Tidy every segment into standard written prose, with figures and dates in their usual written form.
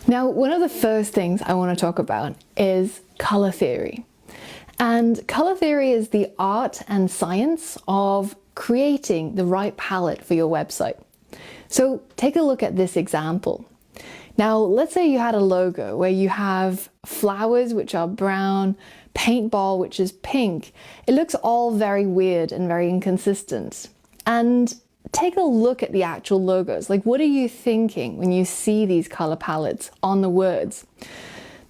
Now, one of the first things I want to talk about is color theory. And color theory is the art and science of creating the right palette for your website. So take a look at this example. Now, let's say you had a logo where you have flowers, which are brown, paintball, which is pink. It looks all very weird and very inconsistent. And take a look at the actual logos. Like, what are you thinking when you see these color palettes on the words?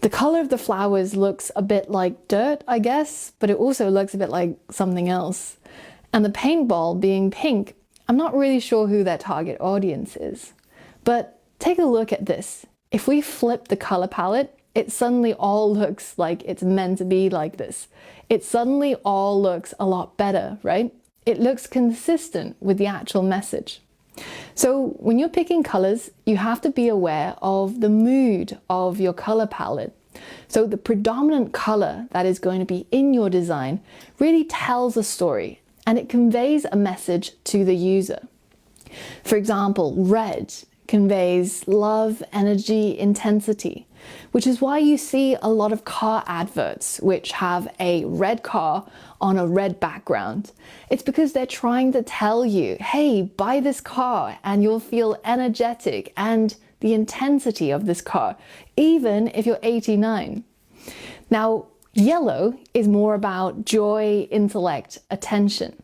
The color of the flowers looks a bit like dirt, I guess, but it also looks a bit like something else. And the paintball being pink, I'm not really sure who their target audience is. But take a look at this. If we flip the color palette, it suddenly all looks like it's meant to be like this. It suddenly all looks a lot better, right? It looks consistent with the actual message. So when you're picking colors, you have to be aware of the mood of your color palette. So the predominant color that is going to be in your design really tells a story and it conveys a message to the user. For example, red conveys love, energy, intensity, which is why you see a lot of car adverts which have a red car on a red background. It's because they're trying to tell you, hey, buy this car and you'll feel energetic and the intensity of this car, even if you're 89. Now, yellow is more about joy, intellect, attention.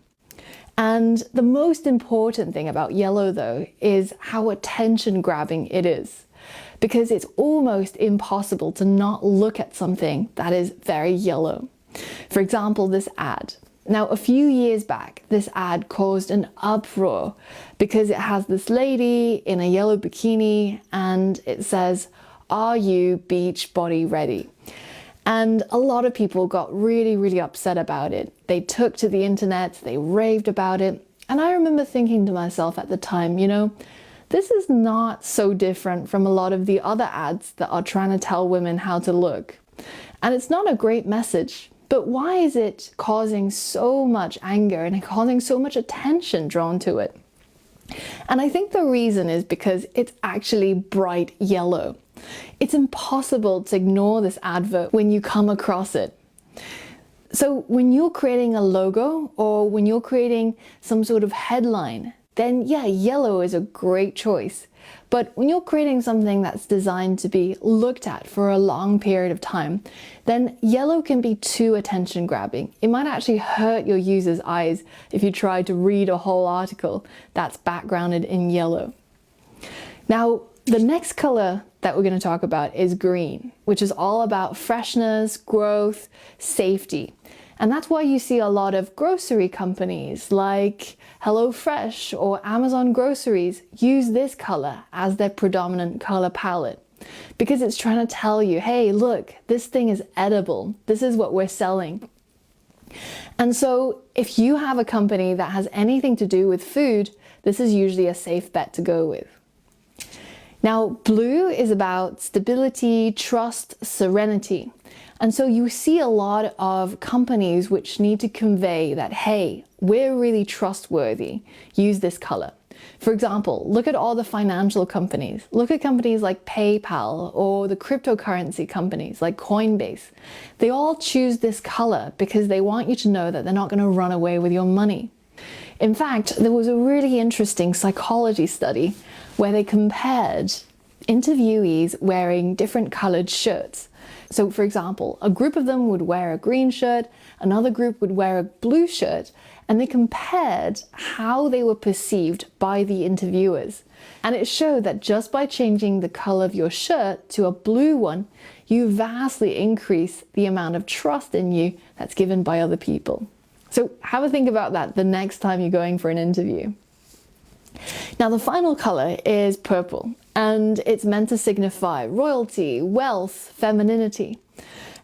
And the most important thing about yellow, though, is how attention-grabbing it is, because it's almost impossible to not look at something that is very yellow. For example, this ad. Now, a few years back, this ad caused an uproar because it has this lady in a yellow bikini and it says, "Are you beach body ready?" And a lot of people got really upset about it. They took to the internet, they raved about it. And I remember thinking to myself at the time, you know, this is not so different from a lot of the other ads that are trying to tell women how to look. And it's not a great message, but why is it causing so much anger and causing so much attention drawn to it? And I think the reason is because it's actually bright yellow. It's impossible to ignore this advert when you come across it. So when you're creating a logo or when you're creating some sort of headline, then yeah, yellow is a great choice. But when you're creating something that's designed to be looked at for a long period of time, then yellow can be too attention grabbing. It might actually hurt your user's eyes if you try to read a whole article that's backgrounded in yellow. Now, the next color that we're going to talk about is green, which is all about freshness, growth, safety. And that's why you see a lot of grocery companies like HelloFresh or Amazon Groceries use this color as their predominant color palette, because it's trying to tell you, hey, look, this thing is edible. This is what we're selling. And so if you have a company that has anything to do with food, this is usually a safe bet to go with. Now, blue is about stability, trust, serenity. And so you see a lot of companies which need to convey that, hey, we're really trustworthy. Use this color. For example, look at all the financial companies. Look at companies like PayPal or the cryptocurrency companies like Coinbase. They all choose this color because they want you to know that they're not going to run away with your money. In fact, there was a really interesting psychology study where they compared interviewees wearing different colored shirts. So for example, a group of them would wear a green shirt, another group would wear a blue shirt, and they compared how they were perceived by the interviewers. And it showed that just by changing the color of your shirt to a blue one, you vastly increase the amount of trust in you that's given by other people. So have a think about that the next time you're going for an interview. Now the final color is purple, and it's meant to signify royalty, wealth, femininity.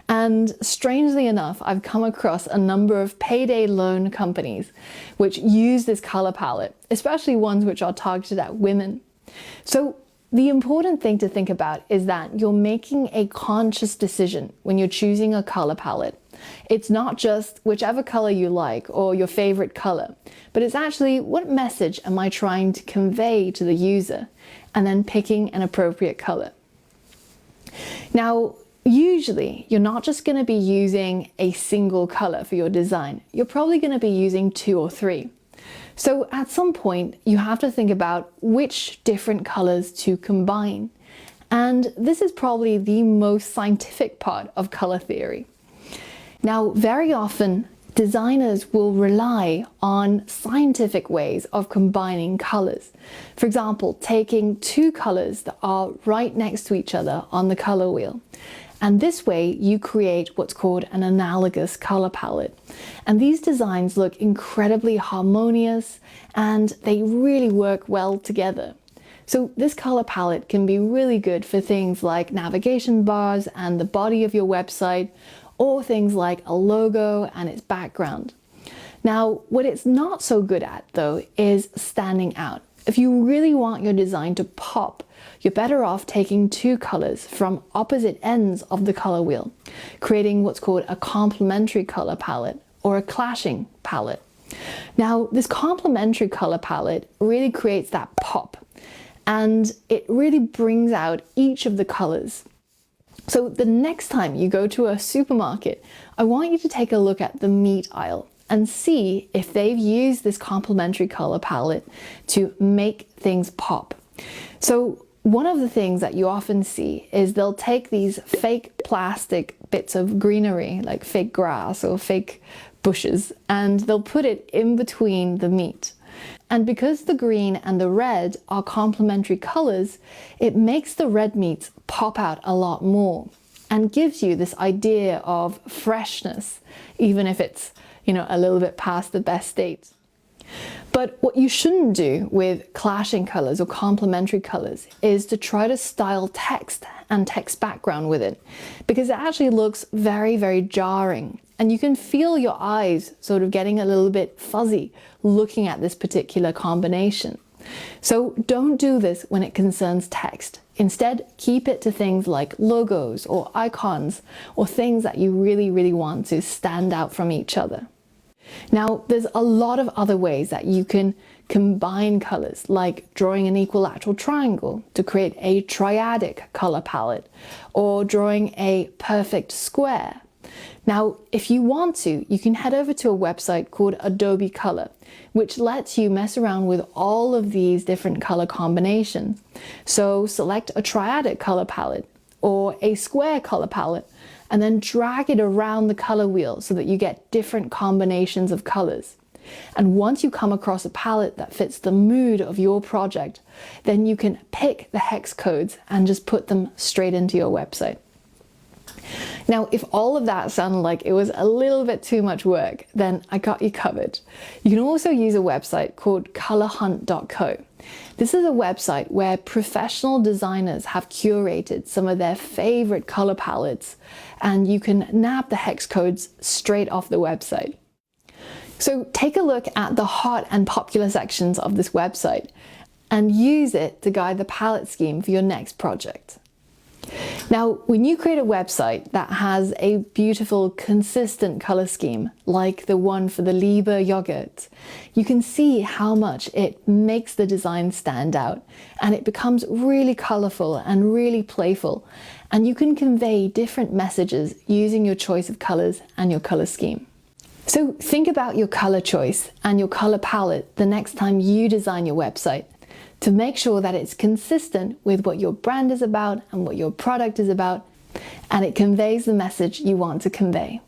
And strangely enough, I've come across a number of payday loan companies which use this color palette, especially ones which are targeted at women. So the important thing to think about is that you're making a conscious decision when you're choosing a color palette. It's not just whichever color you like or your favorite color, but it's actually what message am I trying to convey to the user, and then picking an appropriate color. Now, usually you're not just going to be using a single color for your design. You're probably going to be using 2 or 3. So at some point you have to think about which different colors to combine. And this is probably the most scientific part of color theory. Now, very often designers will rely on scientific ways of combining colors. For example, taking 2 colors that are right next to each other on the color wheel. And this way you create what's called an analogous color palette. And these designs look incredibly harmonious and they really work well together. So this color palette can be really good for things like navigation bars and the body of your website, or things like a logo and its background. Now, what it's not so good at though is standing out. If you really want your design to pop, you're better off taking 2 colors from opposite ends of the color wheel, creating what's called a complementary color palette or a clashing palette. Now, this complementary color palette really creates that pop, and it really brings out each of the colors. So the next time you go to a supermarket, I want you to take a look at the meat aisle and see if they've used this complementary color palette to make things pop. So one of the things that you often see is they'll take these fake plastic bits of greenery, like fake grass or fake bushes, and they'll put it in between the meat. And because the green and the red are complementary colors, it makes the red meats pop out a lot more and gives you this idea of freshness, even if it's, a little bit past the best date. But what you shouldn't do with clashing colors or complementary colors is to try to style text and text background with it, because it actually looks very, very jarring. And you can feel your eyes sort of getting a little bit fuzzy looking at this particular combination. So don't do this when it concerns text. Instead, keep it to things like logos or icons or things that you really, really want to stand out from each other. Now, there's a lot of other ways that you can combine colors, like drawing an equilateral triangle to create a triadic color palette, or drawing a perfect square. Now, if you want to, you can head over to a website called Adobe Color, which lets you mess around with all of these different color combinations. So select a triadic color palette or a square color palette, and then drag it around the color wheel so that you get different combinations of colors. And once you come across a palette that fits the mood of your project, then you can pick the hex codes and just put them straight into your website. Now, if all of that sounded like it was a little bit too much work, then I got you covered. You can also use a website called colorhunt.co. This is a website where professional designers have curated some of their favorite color palettes, and you can nab the hex codes straight off the website. So take a look at the hot and popular sections of this website and use it to guide the palette scheme for your next project. Now, when you create a website that has a beautiful, consistent color scheme, like the one for the Liebe yogurt, you can see how much it makes the design stand out, and it becomes really colorful and really playful, and you can convey different messages using your choice of colors and your color scheme. So think about your color choice and your color palette the next time you design your website, to make sure that it's consistent with what your brand is about and what your product is about, and it conveys the message you want to convey.